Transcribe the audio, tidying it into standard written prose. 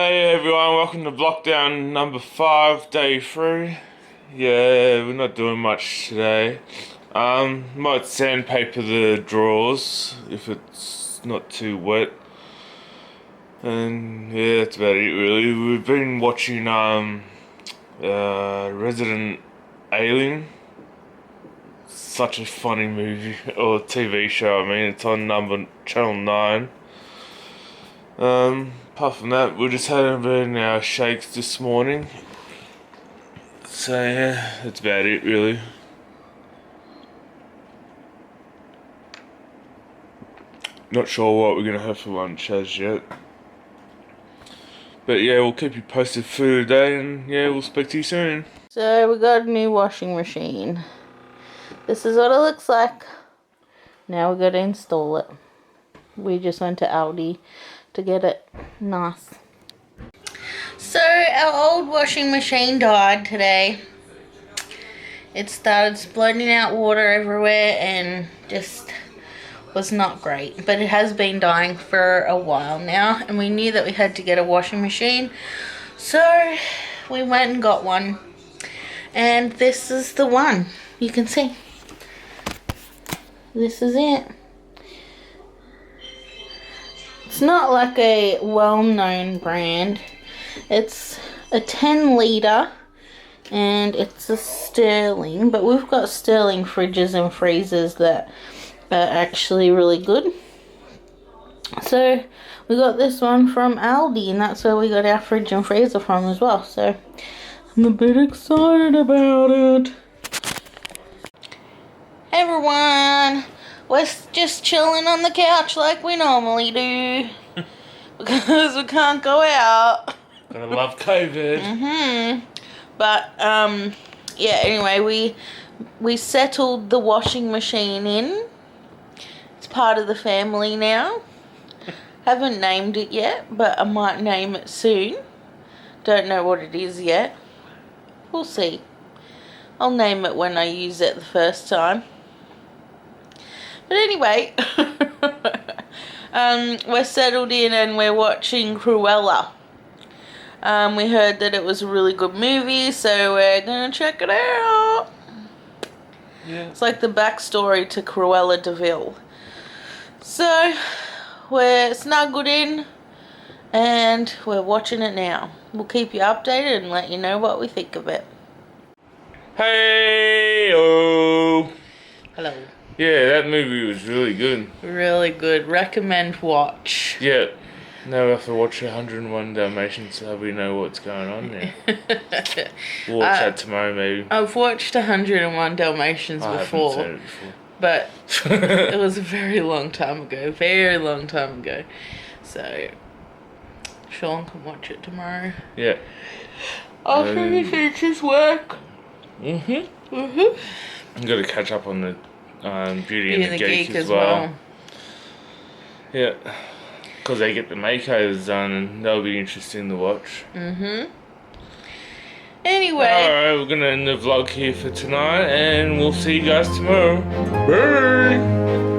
Hey everyone, welcome to VLOCKDOWN number 5, day 3. Yeah, we're not doing much today. Might sandpaper the drawers if it's not too wet. And yeah, that's about it really. We've been watching Resident Alien. Such a funny movie, or TV show, I mean. It's on channel 9. Apart from that, we're just having our shakes this morning. So yeah, that's about it really. Not sure what we're gonna have for lunch as yet. But yeah, we'll keep you posted for today, and yeah, we'll speak to you soon. So we got a new washing machine. This is what it looks like. Now we got to install it. We just went to Aldi to get it nice. So our old washing machine died today. It started splurting out water everywhere and just was not great. But it has been dying for a while now, and we knew that we had to get a washing machine. So we went and got one. And this is the one. You can see. This is it. It's not like a well-known brand. It's a 10 litre and it's a Sterling, but we've got Sterling fridges and freezers that are actually really good. So we got this one from Aldi, and that's where we got our fridge and freezer from as well. So I'm a bit excited about it. Hey everyone, we're just chilling on the couch like we normally do because we can't go out. Gotta love COVID. But yeah. Anyway, we settled the washing machine in. It's part of the family now. Haven't named it yet, but I might name it soon. Don't know what it is yet. We'll see. I'll name it when I use it the first time. But anyway, we're settled in and we're watching Cruella. We heard that it was a really good movie, so we're gonna check it out. Yeah. It's like the backstory to Cruella de Vil. So we're snuggled in and we're watching it now. We'll keep you updated and let you know what we think of it. Hey-oh! Hello. Yeah, that movie was really good. Really good. Recommend watch. Yeah. Now we have to watch 101 Dalmatians so we know what's going on there. We'll watch that tomorrow maybe. I've watched 101 Dalmatians before. I haven't seen it before. But it was a very long time ago. Very long time ago. So Sean can watch it tomorrow. Yeah. After he finishes work. I'm gotta catch up on the Beauty and the Geek as well. Yeah. Because they get the makeovers done and that'll be interesting to watch. Anyway. Alright, we're gonna end the vlog here for tonight and we'll see you guys tomorrow. Bye!